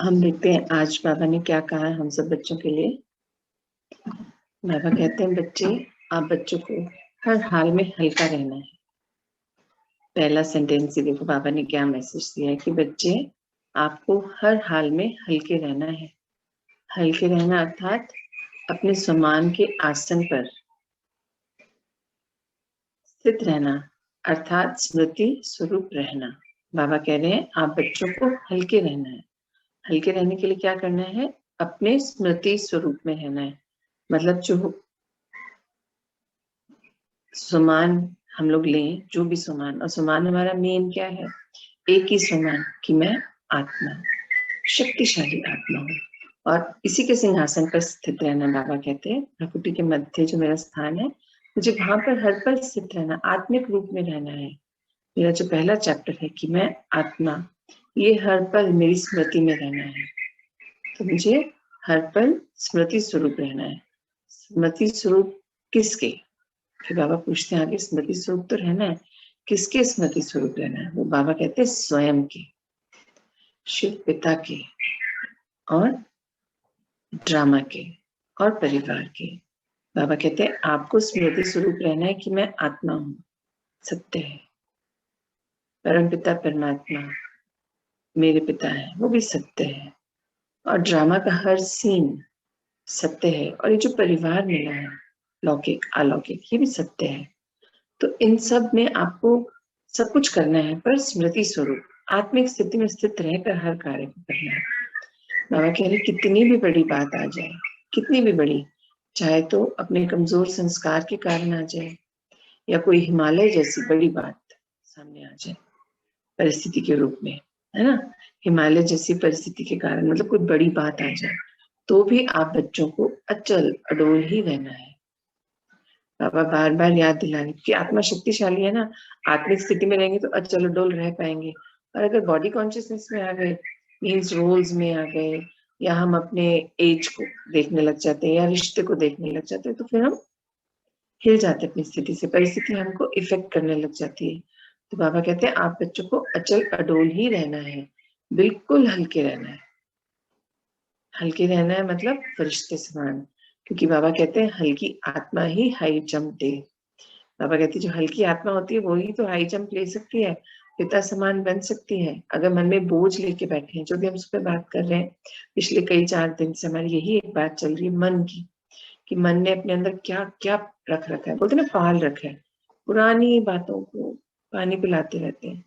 हम देखते हैं आज बाबा ने क्या कहा है हम सब बच्चों के लिए। बाबा कहते हैं बच्चे, आप बच्चों को हर हाल में हल्का रहना है। पहला सेंटेंस ही देखो बाबा ने क्या मैसेज दिया है कि बच्चे आपको हर हाल में हल्के रहना है। हल्के रहना अर्थात अपने सम्मान के आसन पर स्थित रहना, अर्थात स्मृति स्वरूप रहना। बाबा कह रहे हैं आप बच्चों को हल्के रहना है। हल्के रहने के लिए क्या करना है? अपने स्मृति स्वरूप में रहना है। मतलब जो सुमान हम लोग लें, जो भी सुमान, और सुमान हमारा मेन क्या है? एक ही सुमान कि मैं आत्मा, शक्तिशाली आत्मा हूँ और इसी के सिंहासन पर स्थित रहना। बाबा कहते हैं प्रकृति के मध्य जो मेरा स्थान है, मुझे वहां पर हर पल स्थित रहना, आत्मिक रूप में रहना है। मेरा जो पहला चैप्टर है कि मैं आत्मा, ये हर पल मेरी स्मृति में रहना है। तो मुझे हर पल स्मृति स्वरूप रहना है। स्मृति स्वरूप किसके? फिर बाबा पूछते हैं आगे, स्मृति स्वरूप तो रहना है, किसके स्मृति स्वरूप रहना है? वो बाबा कहते हैं स्वयं के, शिव पिता के, और ड्रामा के, और परिवार के। बाबा कहते हैं आपको स्मृति स्वरूप रहना है कि मैं आत्मा हूं, सत्य है। परम पिता परमात्मा मेरे पिता है, वो भी सत्य है। और ड्रामा का हर सीन सत्य है। और ये जो परिवार मिला है, लौकिक अलौकिक, ये भी सत्य है। तो इन सब में आपको सब कुछ करना है, पर स्मृति स्वरूप आत्मिक स्थिति में स्थित रहकर हर कार्य को करना है। बाबा कह रहे कितनी भी बड़ी बात आ जाए, कितनी भी बड़ी, चाहे तो अपने कमजोर संस्कार के कारण आ जाए, या कोई हिमालय जैसी बड़ी बात सामने आ जाए परिस्थिति के रूप में, है ना? हिमालय जैसी परिस्थिति के कारण, मतलब कोई बड़ी बात आ जाए, तो भी आप बच्चों को अचल अडोल ही रहना है। बाबा बार बार याद दिलाने कि आत्मा शक्तिशाली है ना, आत्मिक स्थिति में रहेंगे तो अचल अडोल रह पाएंगे। और अगर बॉडी कॉन्शियसनेस में आ गए, मीन्स रोल्स में आ गए, या हम अपने एज को देखने लग जाते हैं या रिश्ते को देखने लग जाते हैं, तो फिर हम हिल जाते हैं अपनी स्थिति से, परिस्थिति हमको इफेक्ट करने लग जाती है। तो बाबा कहते हैं आप बच्चों को अचल अडोल ही रहना है, बिल्कुल हल्के रहना है। हल्के रहना है मतलब फरिश्ते समान, क्योंकि बाबा कहते हैं हल्की आत्मा ही हाई जंप दे। बाबा कहती है जो हल्की आत्मा होती है वही तो हाई जंप ले सकती है, पिता समान बन सकती है। अगर मन में बोझ लेके बैठे हैं, जो भी हम उस पर बात कर रहे हैं, पिछले कई 4 दिन से हमारी यही एक बात चल रही है मन की, कि मन ने अपने अंदर क्या क्या रख रखा है, बोलते ना पाल रखा है। पुरानी बातों को पानी पिलाते रहते हैं,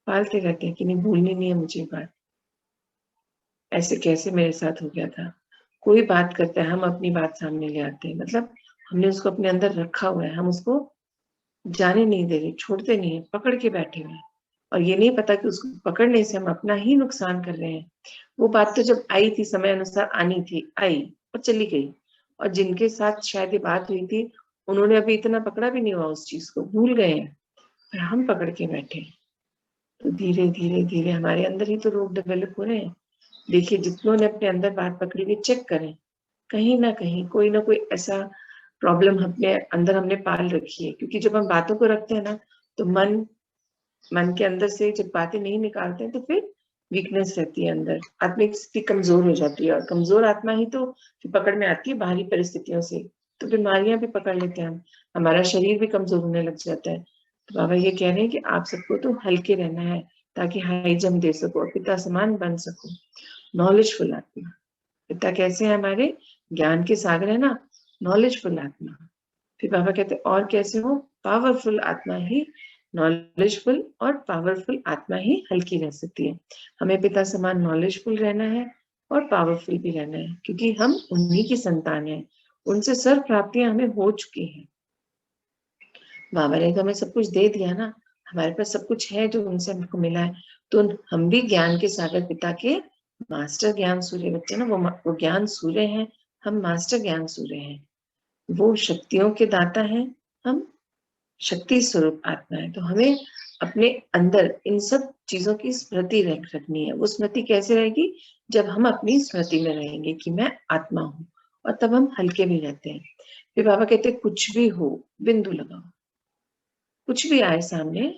पालते रहते हैं कि नहीं भूलनी नहीं है मुझे बात, ऐसे कैसे मेरे साथ हो गया था। कोई बात करता है, हम अपनी बात सामने ले आते हैं, मतलब हमने उसको अपने अंदर रखा हुआ है, हम उसको जाने नहीं दे रहे, छोड़ते नहीं है, पकड़ के बैठे हुए हैं। और ये नहीं पता कि उसको पकड़ने से हम अपना ही नुकसान कर रहे हैं। वो बात तो जब आई थी, समय अनुसार आनी थी, आई और चली गई। और जिनके साथ शायद ये बात हुई थी, उन्होंने अभी इतना पकड़ा भी नहीं हुआ उस चीज को, भूल गए हैं, पर हम पकड़ के बैठे। तो धीरे धीरे धीरे हमारे अंदर ही तो रोग डेवलप हो रहे हैं। देखिए जितनों ने अपने अंदर बात पकड़ी हुई, चेक करें, कहीं ना कहीं कोई ना कोई ऐसा प्रॉब्लम अपने अंदर हमने पाल रखी है। क्योंकि जब हम बातों को रखते हैं ना, तो मन के अंदर से जब बातें नहीं निकालते हैं, तो फिर वीकनेस रहती है अंदर, आत्मिक स्थिति कमजोर हो जाती है। और कमजोर आत्मा ही तो पकड़ में आती है बाहरी परिस्थितियों से, तो बीमारियां भी पकड़ लेते हैं हम, हमारा शरीर भी कमजोर होने लग जाता है। तो बाबा ये कह रहे हैं कि आप सबको तो हल्के रहना है, ताकि हाई जंप दे सको और पिता समान बन सको। नॉलेजफुल आत्मा, पिता कैसे है हमारे? ज्ञान के सागर है ना, नॉलेजफुल आत्मा। फिर बाबा कहते और कैसे हो? पावरफुल आत्मा ही, नॉलेजफुल और पावरफुल आत्मा ही हल्की रह सकती है। हमें पिता समान नॉलेजफुल रहना है और पावरफुल भी रहना है, क्योंकि हम उन्हीं की संतान हैं, उनसे सर्व प्राप्तियां हमें हो चुकी हैं। बाबा ने तो हमें सब कुछ दे दिया ना, हमारे पास सब कुछ है जो उनसे हमको मिला है। तो हम भी ज्ञान के सागर पिता के मास्टर ज्ञान सूर्य बच्चे ना, वो ज्ञान सूर्य हैं, हम मास्टर ज्ञान सूर्य हैं। वो शक्तियों के दाता हैं, हम शक्ति स्वरूप आत्मा है। तो हमें अपने अंदर इन सब चीजों की स्मृति रखनी है। वो स्मृति कैसे रहेगी? जब हम अपनी स्मृति में रहेंगे कि मैं आत्मा हूँ, और तब हम हल्के भी रहते हैं। फिर बाबा कहते हैं कुछ भी हो, बिंदु लगाओ, कुछ भी आए सामने,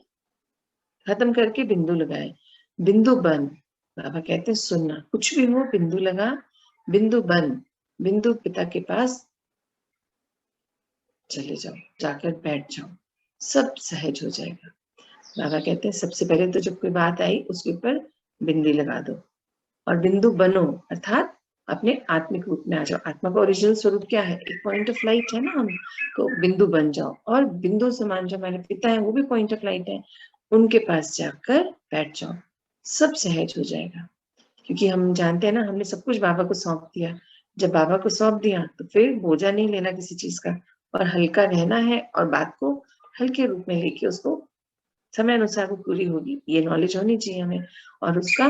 खत्म करके बिंदु लगाए, बिंदु बन, बाबा कहते हैं सुनना, कुछ भी हो बिंदु लगा, बिंदु बन, बिंदु पिता के पास चले जाओ, जाकर बैठ जाओ, सब सहज हो जाएगा। बाबा कहते हैं सबसे पहले तो जब कोई बात आई उसके ऊपर बिंदी लगा दो और बिंदु बनो, अर्थात अपने आत्मिक रूप में आ जाओ। आत्मा का ओरिजिनल स्वरूप क्या है? एक पॉइंट ऑफ लाइट है ना हम, तो बिंदु बन जाओ और बिंदु समान जो हमारे पिता है वो भी पॉइंट ऑफ लाइट है, उनके पास जाकर बैठ जाओ, सब सहज हो जाएगा। क्योंकि हम जानते हैं ना, हमने सब कुछ बाबा को सौंप दिया। जब बाबा को सौंप दिया तो फिर बोझा नहीं लेना किसी चीज का, और हल्का रहना है और बात को हल्के रूप में लेके उसको समय अनुसार वो पूरी होगी, ये नॉलेज होनी चाहिए हमें। और उसका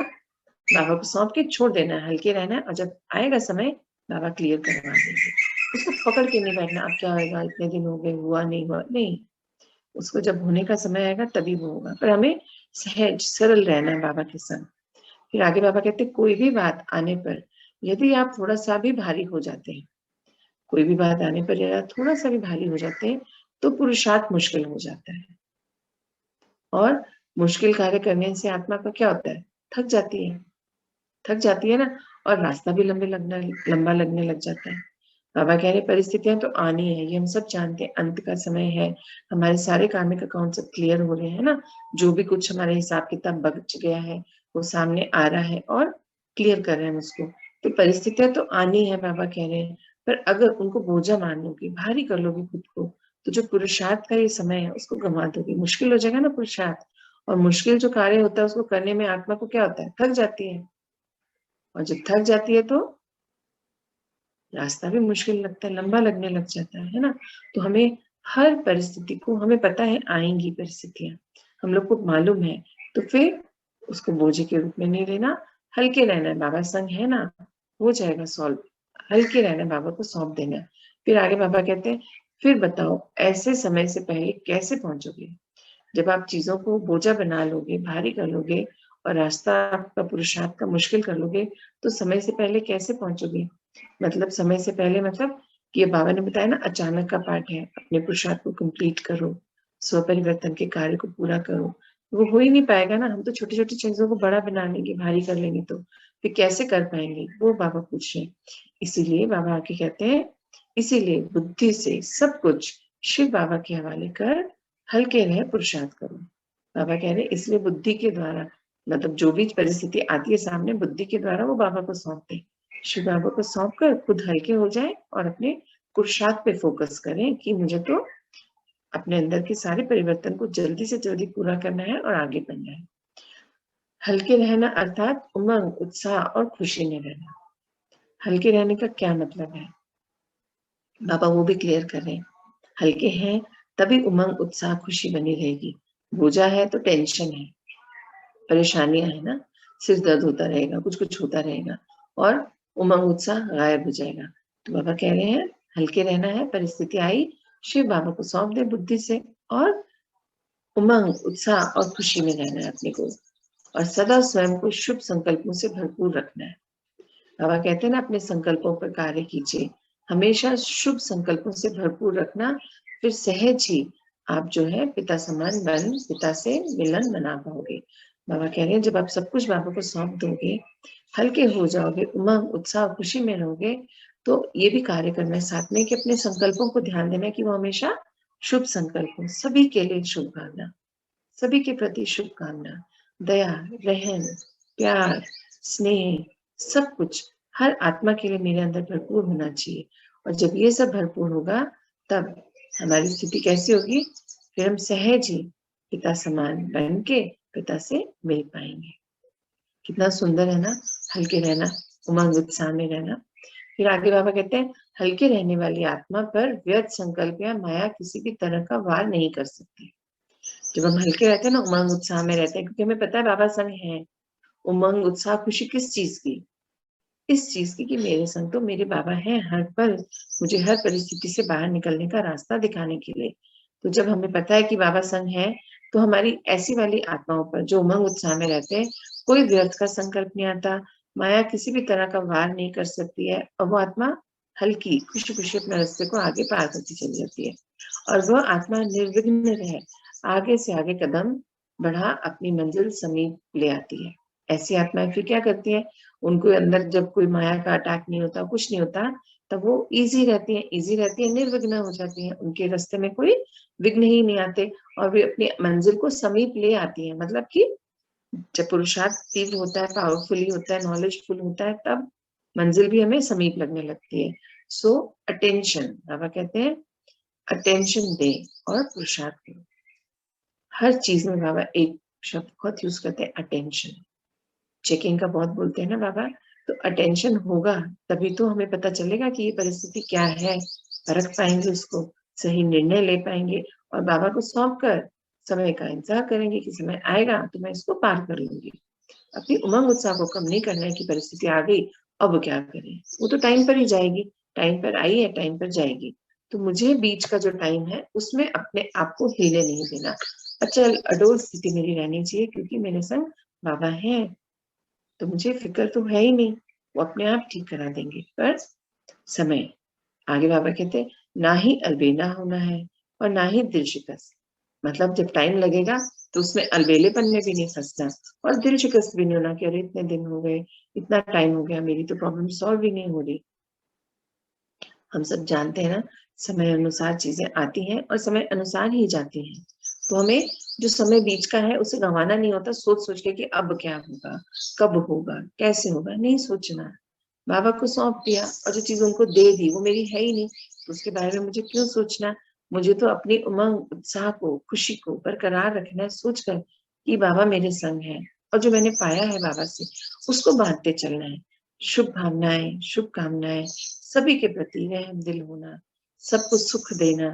बाबा को सौंप के छोड़ देना है, हल्के रहना है, और जब आएगा समय बाबा क्लियर करवा देंगे। उसको पकड़ के नहीं बैठना, अब क्या होगा, इतने दिन हो गए, हुआ नहीं हुआ, नहीं। उसको जब होने का समय आएगा तभी वो होगा, पर हमें सहज सरल रहना है बाबा के संग। फिर आगे बाबा कहते हैं कोई भी बात आने पर यदि आप थोड़ा सा भी भारी हो जाते हैं, कोई भी बात आने पर यदि आप थोड़ा सा भी भारी हो जाते हैं तो पुरुषार्थ मुश्किल हो जाता है। और मुश्किल कार्य करने से आत्मा का क्या होता है? थक जाती है, थक जाती है ना, और रास्ता भी लंबा लगने लग जाता है। बाबा कह रहे परिस्थितियां तो आनी है, ये हम सब जानते हैं, अंत का समय है, हमारे सारे कार्मिक अकाउंट सब क्लियर हो रहे हैं ना, जो भी कुछ हमारे हिसाब किताब बच गया है वो सामने आ रहा है और क्लियर कर रहे हैं उसको। तो परिस्थितियां तो आनी है बाबा कह रहे हैं, पर अगर उनको बोझा मान लोगे, भारी कर लोगे खुद को, तो जो पुरुषार्थ का ये समय है उसको गंवा दोगे, मुश्किल हो जाएगा ना पुरुषार्थ। और मुश्किल जो कार्य होता है उसको करने में आत्मा को क्या होता है? थक जाती है, और जब थक जाती है तो रास्ता भी मुश्किल लगता है, लंबा लगने लग जाता है ना। तो हमें हर परिस्थिति को, हमें पता है आएंगी परिस्थितियां, हम लोग को मालूम है, तो फिर उसको बोझे के रूप में नहीं लेना, हल्के रहना है, बाबा संग है ना, हो जाएगा सॉल्व। हल्के रहना है, बाबा को सौंप देना है। फिर आगे बाबा कहते हैं फिर बताओ ऐसे समय से पहले कैसे पहुंचोगे? जब आप चीजों को बोझा बना लोगे, भारी कर लोगे और रास्ता आपका पुरुषार्थ का मुश्किल कर लोगे, तो समय से पहले कैसे पहुंचोगे? मतलब समय से पहले मतलब कि ये बाबा ने बताया ना, अचानक का पाठ है, अपने पुरुषार्थ को कंप्लीट करो, स्व परिवर्तन के कार्य को पूरा करो। वो हो ही नहीं पाएगा ना, हम तो छोटी छोटी चीजों को बड़ा बना लेंगे, भारी कर लेंगे, तो फिर कैसे कर पाएंगे? वो बाबा पूछ रहे हैं। इसीलिए बाबा आके कहते हैं, इसीलिए बुद्धि से सब कुछ शिव बाबा के हवाले कर हल्के रहे, पुरुषार्थ करो। बाबा कह रहे इसलिए बुद्धि के द्वारा, मतलब जो भी परिस्थिति आती है सामने, बुद्धि के द्वारा वो बाबा को सौंप दे, शिव बाबा को सौंप कर खुद हल्के हो जाए और अपने पुरुषार्थ पे फोकस करें कि मुझे तो अपने अंदर के सारे परिवर्तन को जल्दी से जल्दी पूरा करना है और आगे बढ़ना है। हल्के रहना अर्थात उमंग, उत्साह और खुशी में रहना। हल्के रहने का क्या मतलब है, बाबा वो भी क्लियर कर रहे हैं। हल्के हैं तभी उमंग, उत्साह, खुशी बनी रहेगी। बोझा है तो टेंशन है, परेशानियां है ना, सिर दर्द होता रहेगा, कुछ कुछ होता रहेगा, और उमंग उत्साह गायब हो जाएगा। तो बाबा कह रहे हैं हल्के रहना है, परिस्थिति आई शिव बाबा को सौंप दे बुद्धि से, और उमंग, उत्साह और खुशी में रहना है अपने को, और सदा स्वयं को शुभ संकल्पों से भरपूर रखना है। बाबा कहते हैं ना, अपने संकल्पों पर कार्य कीजिए, हमेशा शुभ संकल्पों से भरपूर रखना, फिर सहज ही आप जो है पिता समान बन, पिता से मिलन बना पाओगे। बाबा कह रहे हैं जब आप सब कुछ बाबा को सौंप दोगे, हल्के हो जाओगे, उमंग, उत्साह, खुशी में रहोगे, तो ये भी कार्य करना है साथ में कि अपने संकल्पों को ध्यान देना है कि वो हमेशा शुभ संकल्प हो, सभी के लिए शुभ भावना, सभी के प्रति शुभकामना, दया, रहम, प्यार, स्नेह, सब कुछ हर आत्मा के लिए मेरे अंदर भरपूर होना चाहिए। और जब ये सब भरपूर होगा तब हमारी स्थिति कैसी होगी? फिर हम सहज ही पिता समान बन के पिता से मिल पाएंगे। कितना सुंदर है ना, हल्के रहना, उमंग उत्साह में रहना। फिर आगे बाबा कहते हैं हल्के रहने वाली आत्मा पर व्यर्थ संकल्प या माया किसी भी तरह का वार नहीं कर सकती। जब हम हल्के रहते हैं ना, उमंग उत्साह में रहते हैं, क्योंकि हमें पता है बाबा संग है। उमंग उत्साह खुशी किस चीज की? इस चीज की कि मेरे संग तो मेरे बाबा हैं हर पल, मुझे हर परिस्थिति से बाहर निकलने का रास्ता दिखाने के लिए। तो जब हमें पता है कि बाबा संग है, तो हमारी ऐसी वाली आत्माओं पर जो उमंग उत्साह में रहते हैं, कोई व्यर्थ का संकल्प नहीं आता, माया किसी भी तरह का वार नहीं कर सकती है, और वो आत्मा हल्की खुशी खुशी अपने रास्ते को आगे पार करती चली जाती है, और वह आत्मा निर्विघ्न रहे, आगे से आगे कदम बढ़ा अपनी मंजिल समीप ले आती है। ऐसी आत्माएं फिर क्या करती हैं, उनको अंदर जब कोई माया का अटैक नहीं होता, कुछ नहीं होता, तब वो इजी रहती है, निर्विघ्न हो जाती हैं, उनके रास्ते में कोई विघ्न ही नहीं आते, और वे अपनी मंजिल को समीप ले आती हैं। मतलब कि जब पुरुषार्थ तीव्र होता है, पावरफुली होता है, नॉलेजफुल होता है, तब मंजिल भी हमें समीप लगने लगती है। सो अटेंशन, बाबा कहते हैं अटेंशन दे और पुरुषार्थ करो। हर चीज में बाबा एक शब्द बहुत यूज करते हैं, अटेंशन। चेकिंग का बहुत बोलते हैं ना बाबा, तो अटेंशन होगा तभी तो हमें पता चलेगा कि ये परिस्थिति क्या है, परख पाएंगे उसको, सही निर्णय ले पाएंगे, और बाबा को सौंप कर समय का इंतजार करेंगे कि समय आएगा तो मैं इसको पार कर लूंगी। अपनी उमंग उत्साह को कम नहीं करना है कि परिस्थिति आ गई, अब क्या करें, वो तो टाइम पर ही जाएगी, टाइम पर आई है, टाइम पर जाएगी। तो मुझे बीच का जो टाइम है उसमें अपने आप को हिले नहीं देना, अचल अडोल स्थिति मेरी रहनी चाहिए, क्योंकि मेरे संग बाबा है, तो मुझे फिक्र तो है ही नहीं, वो अपने आप ठीक करा देंगे। पर समय, आगे बाबा कहते हैं ना ही अलबेला होना है और ना ही दिल शिकस्त। मतलब जब टाइम लगेगा तो उसमें अलबेलेपन में भी नहीं फंसना, और दिल शिकस्त भी नहीं होना कि अरे इतने दिन हो गए, इतना टाइम हो गया, मेरी तो प्रॉब्लम सॉल्व ही नहीं हो रही। हम सब जानते हैं ना, समय अनुसार चीजें आती हैं और समय अनुसार ही जाती हैं। तो हमें जो समय बीच का है उसे गंवाना नहीं होता सोच सोच के कि अब क्या होगा, कब होगा, कैसे होगा, नहीं सोचना। बाबा को सौंप दिया और जो चीज उनको दे दी वो मेरी है ही नहीं, तो उसके बारे में मुझे क्यों सोचना। मुझे तो अपनी उमंग उत्साह को, खुशी को बरकरार रखना है, सोचकर कि बाबा मेरे संग है, और जो मैंने पाया है बाबा से उसको बांटते चलना है। शुभ भावनाएं, शुभकामनाएं, सभी के प्रति रहम दिल होना, सबको सुख देना,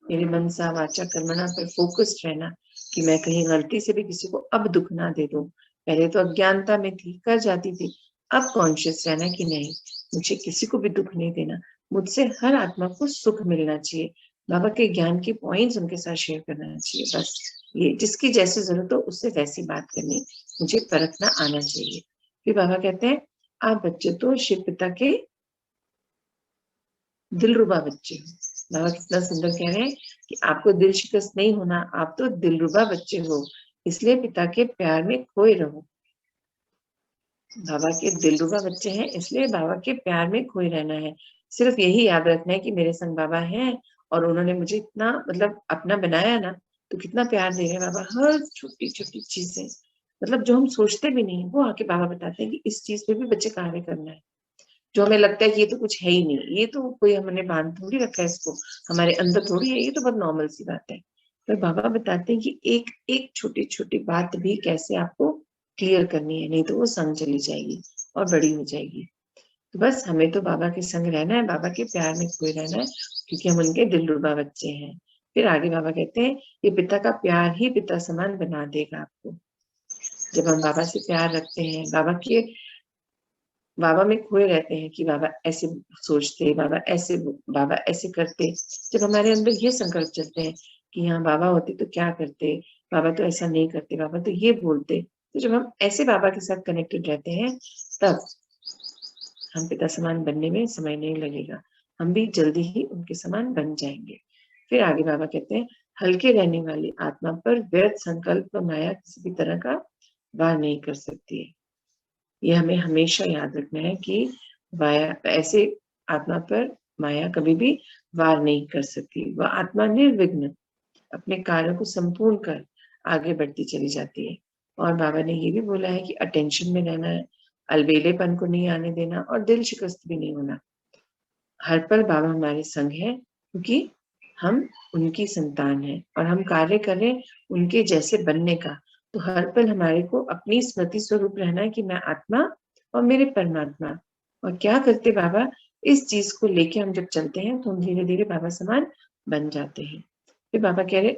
मेरे मन सा वाचा कर्मणा पर फोकस्ड रहना कि मैं कहीं गलती से भी किसी को अब दुख ना दे दूं। पहले तो अज्ञानता में थी, कर जाती थी, अब कॉन्शियस रहना कि नहीं, मुझे किसी को भी दुख नहीं देना, मुझसे हर आत्मा को सुख मिलना चाहिए, बाबा के ज्ञान के पॉइंट्स उनके साथ शेयर करना चाहिए। बस ये जिसकी जैसी जरूरत हो उससे वैसी बात करनी, मुझे परखना आना चाहिए। फिर बाबा कहते हैं आप बच्चे तो शिव पिता के दिलरुबा बच्चे हो। बाबा कितना सुंदर कह रहे हैं कि आपको दिल शिकस्त नहीं होना, आप तो दिलरुबा बच्चे हो, इसलिए पिता के प्यार में खोए रहो। बाबा के दिलरुबा बच्चे हैं, इसलिए बाबा के प्यार में खोए रहना है। सिर्फ यही याद रखना है कि मेरे संग बाबा हैं, और उन्होंने मुझे इतना मतलब अपना बनाया ना, तो कितना प्यार दे रहे हैं बाबा, हर छोटी छोटी चीजें, मतलब जो हम सोचते भी नहीं वो आके बाबा बताते हैं कि इस चीज पे भी बच्चे कार्य करना है। जो हमें लगता है कि ये तो कुछ है ही नहीं, ये तो कोई हमने बांध थोड़ी रखा है इसको, हमारे अंदर थोड़ी है, ये तो बहुत नॉर्मल सी बात है। पर बाबा बताते हैं कि एक एक छोटी छोटी बात भी कैसे आपको क्लियर करनी है, नहीं तो वो संग चली जाएगी और बड़ी हो जाएगी। तो बस हमें तो बाबा के संग रहना है, बाबा के प्यार में खोए रहना है, क्योंकि हम उनके दिलरुबा बच्चे हैं। फिर आगे बाबा कहते हैं ये पिता का प्यार ही पिता समान बना देगा आपको। जब हम बाबा से प्यार रखते हैं, बाबा में खोए रहते हैं कि बाबा ऐसे सोचते, बाबा ऐसे करते, जब हमारे अंदर ये संकल्प चलते हैं कि हाँ बाबा होते तो क्या करते, बाबा तो ऐसा नहीं करते, बाबा तो ये बोलते, तो जब हम ऐसे बाबा के साथ कनेक्टेड रहते हैं तब हम पिता समान बनने में समय नहीं लगेगा, हम भी जल्दी ही उनके समान बन जाएंगे। फिर आगे बाबा कहते हैं हल्के रहने वाली आत्मा पर व्यर्थ संकल्प माया किसी भी तरह का वार नहीं कर सकती है। ये हमें हमेशा याद रखना है कि माया, ऐसे आत्मा पर माया कभी भी वार नहीं कर सकती। वह आत्मा निर्विघ्न अपने कार्यों को संपूर्ण कर आगे बढ़ती चली जाती है। और बाबा ने ये भी बोला है कि अटेंशन में रहना है, अलबेलेपन को नहीं आने देना, और दिल शिकस्त भी नहीं होना। हर पल बाबा हमारे संग है, क्योंकि हम उनकी संतान हैं और हम कार्य करें उनके जैसे बनने का। तो हर पल हमारे को अपनी स्मृति स्वरूप रहना है कि मैं आत्मा और मेरे परमात्मा। और क्या करते बाबा, इस चीज को लेके हम जब चलते हैं तो हम धीरे धीरे बाबा समान बन जाते हैं। फिर बाबा कह रहे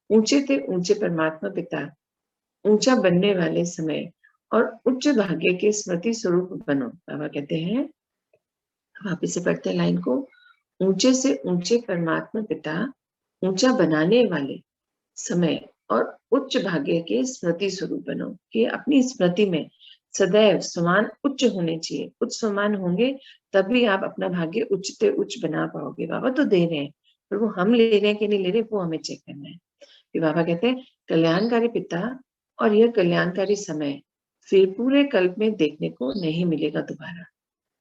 ऊंचे थे ऊंचे परमात्मा पिता, ऊंचा बनने वाले समय और उच्च भाग्य के स्मृति स्वरूप बनो। बाबा कहते हैं, वापिस से पढ़ते हैं लाइन को, ऊंचे से ऊंचे परमात्मा पिता, ऊंचा बनाने वाले समय और उच्च भाग्य के स्मृति स्वरूप बनो। कि अपनी स्मृति में सदैव समान उच्च होने चाहिए, उच्च समान होंगे तभी आप अपना भाग्य उच्च से उच्च बना पाओगे। बाबा तो दे रहे हैं, पर वो हम ले रहे हैं कि नहीं ले रहे, वो हमें चेक करना है। फिर बाबा कहते हैं कल्याणकारी पिता और यह कल्याणकारी समय फिर पूरे कल्प में देखने को नहीं मिलेगा दोबारा।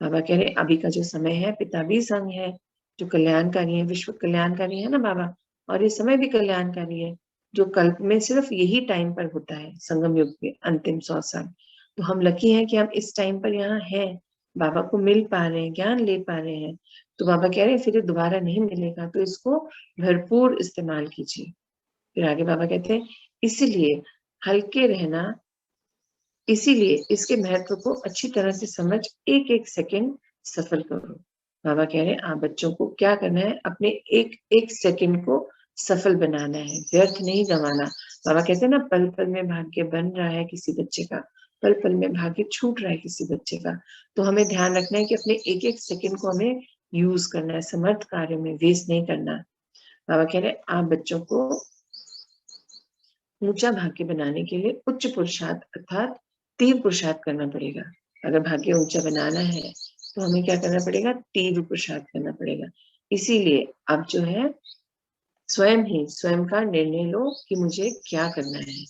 बाबा कह रहे अभी का जो समय है पिता भी संग है, जो कल्याणकारी है, विश्व कल्याणकारी है ना बाबा, और ये समय भी कल्याणकारी है, जो कल्प में सिर्फ यही टाइम पर होता है, संगम युग के अंतिम 100 साल। तो हम लकी हैं कि हम इस टाइम पर यहाँ हैं, बाबा को मिल पा रहे हैं, ज्ञान ले पा रहे हैं। तो बाबा कह रहे हैं फिर ये दोबारा नहीं मिलेगा, तो इसको भरपूर इस्तेमाल कीजिए। फिर आगे बाबा कहते हैं इसीलिए हल्के रहना, इसीलिए इसके महत्व को अच्छी तरह से समझ एक एक सेकंड सफल करो। बाबा कह रहे हैं आप बच्चों को क्या करना है, अपने एक एक सेकंड को सफल बनाना है, व्यर्थ नहीं गंवाना। बाबा कहते हैं ना पल पल में भाग्य बन रहा है किसी बच्चे का, पल पल में भाग्य छूट रहा है किसी बच्चे का। तो हमें ध्यान रखना है कि अपने एक एक सेकंड को हमें यूज करना है, समर्थ कार्य में वेस्ट नहीं करना। बाबा कह रहे हैं आप बच्चों को ऊंचा भाग्य बनाने के लिए उच्च पुरुषार्थ अर्थात तीव्र पुरुषार्थ करना पड़ेगा। अगर भाग्य ऊंचा बनाना है तो हमें क्या करना पड़ेगा, तीव्र पुरुषार्थ करना पड़ेगा। इसीलिए आप जो है स्वयं ही स्वयं का निर्णय लो कि मुझे क्या करना है,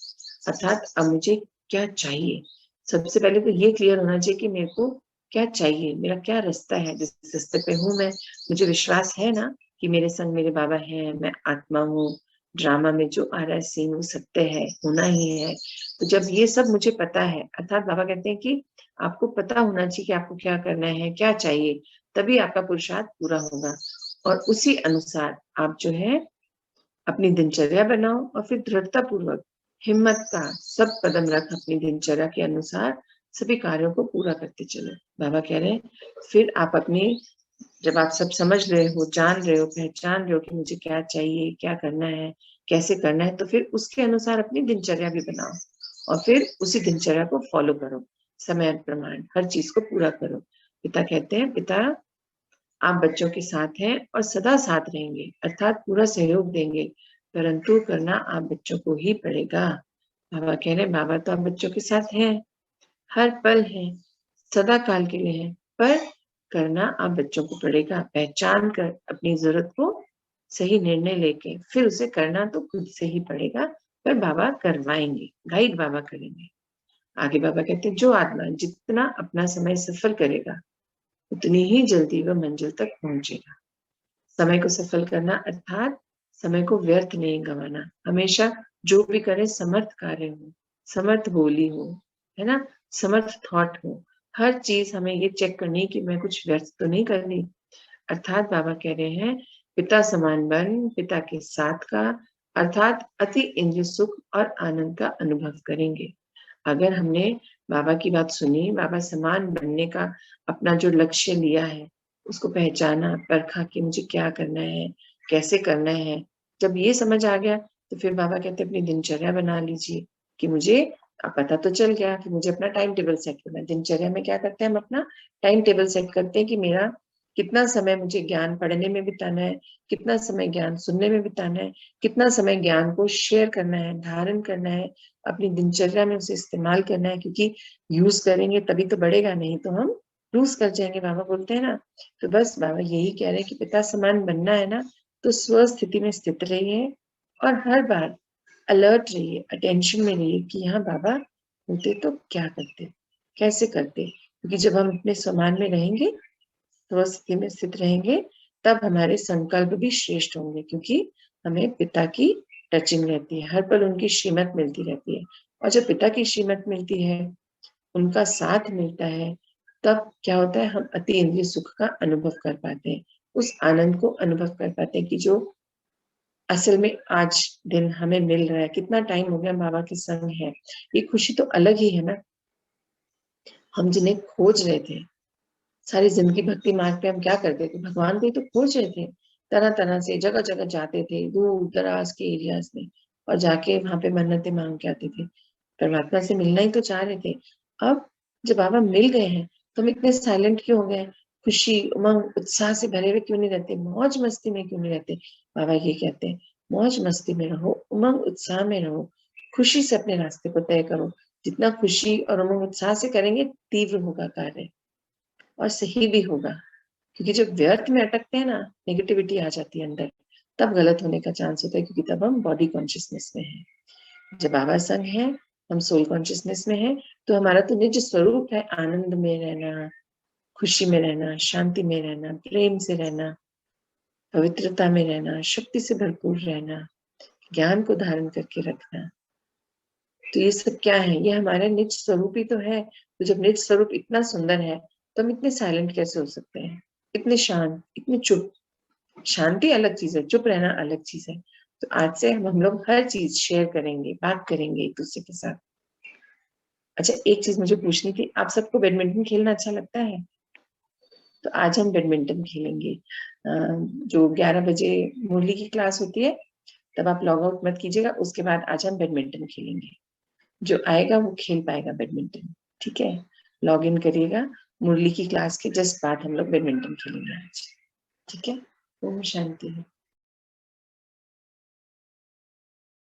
अर्थात अब मुझे क्या चाहिए। सबसे पहले तो ये क्लियर होना चाहिए कि मेरे को क्या चाहिए, मेरा क्या रास्ता है, जिस रास्ते पे हूँ मैं, मुझे विश्वास है ना कि मेरे संग मेरे बाबा हैं, मैं आत्मा हूँ, ड्रामा में जो आ रहा है सीन वो सत्य है, होना ही है। तो जब ये सब मुझे पता है, अर्थात बाबा कहते हैं कि आपको पता होना चाहिए कि आपको क्या करना है, क्या चाहिए, तभी आपका पुरुषार्थ पूरा होगा। और उसी अनुसार आप जो है अपनी दिनचर्या बनाओ और फिर दृढ़ता पूर्वक हिम्मत का सब कदम रख अपनी दिनचर्या के अनुसार सभी कार्यों को पूरा करते चलो। बाबा कह रहे हैं फिर आप अपनी, जब आप सब समझ रहे हो, जान रहे हो, पहचान रहे हो कि मुझे क्या चाहिए, क्या करना है, कैसे करना है, तो फिर उसके अनुसार अपनी दिनचर्या भी बनाओ और फिर उसी दिनचर्या को फॉलो करो, समय प्रमाण हर चीज को पूरा करो। पिता कहते हैं पिता आप बच्चों के साथ हैं और सदा साथ रहेंगे, अर्थात पूरा सहयोग देंगे, परंतु करना आप बच्चों को ही पड़ेगा। बाबा कह रहे हैं बाबा तो आप बच्चों के साथ हैं, हर पल है, सदा काल के लिए है, पर करना आप बच्चों को पड़ेगा। पहचान कर अपनी जरूरत को सही निर्णय लेके फिर उसे करना तो खुद से ही पड़ेगा, पर बाबा करवाएंगे, गाइड बाबा करेंगे। आगे बाबा कहते हैं जो आत्मा जितना अपना समय सफल करेगा उतनी ही जल्दी वह मंजिल तक पहुंचेगा। समय को सफल करना अर्थात समय को व्यर्थ नहीं गंवाना, हमेशा जो भी करे समर्थ कार्य हो, समर्थ बोली हो, है ना, समर्थ थॉट हो। हर चीज हमें ये चेक करनी है कि मैं कुछ व्यर्थ तो नहीं कर रही। अर्थात बाबा कह रहे हैं पिता समान बन, पिता के साथ का, अर्थात अति इंद्रिय सुख और आनंद का अनुभव करेंगे। अगर हमने बाबा की बात सुनी, बाबा समान बनने का अपना जो लक्ष्य लिया है उसको पहचाना, परखा कि मुझे क्या करना है, कैसे करना है, जब ये समझ आ गया तो फिर बाबा कहते अपनी दिनचर्या बना लीजिए कि मुझे अब पता तो चल गया कि मुझे अपना टाइम टेबल सेट करना है। दिनचर्या में क्या करते हैं हम, अपना टाइम टेबल सेट करते हैं कि मेरा कितना समय मुझे ज्ञान पढ़ने में बिताना है, कितना समय ज्ञान सुनने में बिताना है, कितना समय ज्ञान को शेयर करना है, धारण करना है, अपनी दिनचर्या में उसे इस्तेमाल करना है, क्योंकि यूज करेंगे तभी तो बढ़ेगा, नहीं तो हम लूज कर जाएंगे, बाबा बोलते हैं ना। तो बस बाबा यही कह रहे हैं कि पिता समान बनना है ना, तो स्व स्थिति में स्थित रहिए और हर बार अलर्ट रहिए, अटेंशन में रहिए कि यहाँ बाबा होते तो क्या करते, कैसे करते। क्योंकि जब हम अपने समान में रहेंगे, स्व स्थिति में स्थित रहेंगे, तब हमारे संकल्प भी श्रेष्ठ होंगे, क्योंकि हमें पिता की टचिंग रहती है, हर पल उनकी श्रीमत मिलती रहती है। और जब पिता की श्रीमत मिलती है, उनका साथ मिलता है, तब क्या होता है, हम अति इंद्रिय सुख का अनुभव कर पाते हैं, उस आनंद को अनुभव कर पाते हैं कि जो असल में आज दिन हमें मिल रहा है। कितना टाइम हो गया बाबा के संग है, ये खुशी तो अलग ही है ना। हम जिन्हें खोज रहे थे, सारी जिंदगी भक्ति मार्ग पे हम क्या करते थे, भगवान को ही तो खोज रहे थे, तरह तरह से जगह जगह जाते थे, दूर दराज के एरियाज में, और जाके वहां पे मन्नतें मांग के आते थे, परमात्मा से मिलना ही तो चाह रहे थे। अब जब बाबा मिल गए हैं तो हम इतने साइलेंट क्यों हो गए, खुशी उमंग उत्साह से भरे हुए क्यों नहीं रहते, मौज मस्ती में क्यों नहीं रहते। बाबा ये कहते हैं मौज मस्ती में रहो, उमंग उत्साह में रहो, खुशी से अपने रास्ते को तय करो। जितना खुशी और उमंग उत्साह से करेंगे तीव्र होगा कार्य और सही भी होगा। क्योंकि जब व्यर्थ में अटकते हैं ना, नेगेटिविटी आ जाती है अंदर, तब गलत होने का चांस होता है, क्योंकि तब हम बॉडी कॉन्शियसनेस में हैं। जब बाबा संग है हम सोल कॉन्शियसनेस में हैं, तो हमारा तो निज स्वरूप है आनंद में रहना, खुशी में रहना, शांति में रहना, प्रेम से रहना, पवित्रता में रहना, शक्ति से भरपूर रहना, ज्ञान को धारण करके रखना। तो ये सब क्या है? ये हमारा निज स्वरूप ही तो है। तो जब निज स्वरूप इतना सुंदर है, तो हम इतने साइलेंट कैसे हो सकते हैं, इतने शांत, इतने चुप? शांति अलग चीज है, चुप रहना अलग चीज है। तो आज से हम लोग हर चीज शेयर करेंगे, बात करेंगे एक दूसरे के साथ। अच्छा, एक चीज मुझे पूछनी थी, आप सबको बैडमिंटन खेलना अच्छा लगता है? तो आज हम बैडमिंटन खेलेंगे। जो 11 बजे मुरली की क्लास होती है, तब आप लॉग आउट मत कीजिएगा, उसके बाद आज हम बैडमिंटन खेलेंगे। जो आएगा वो खेल पाएगा बैडमिंटन, ठीक है? लॉग इन करिएगा, मुरली की क्लास के जस्ट बाद हम लोग बैडमिंटन खेलेंगे आज, ठीक है? ओम शांति।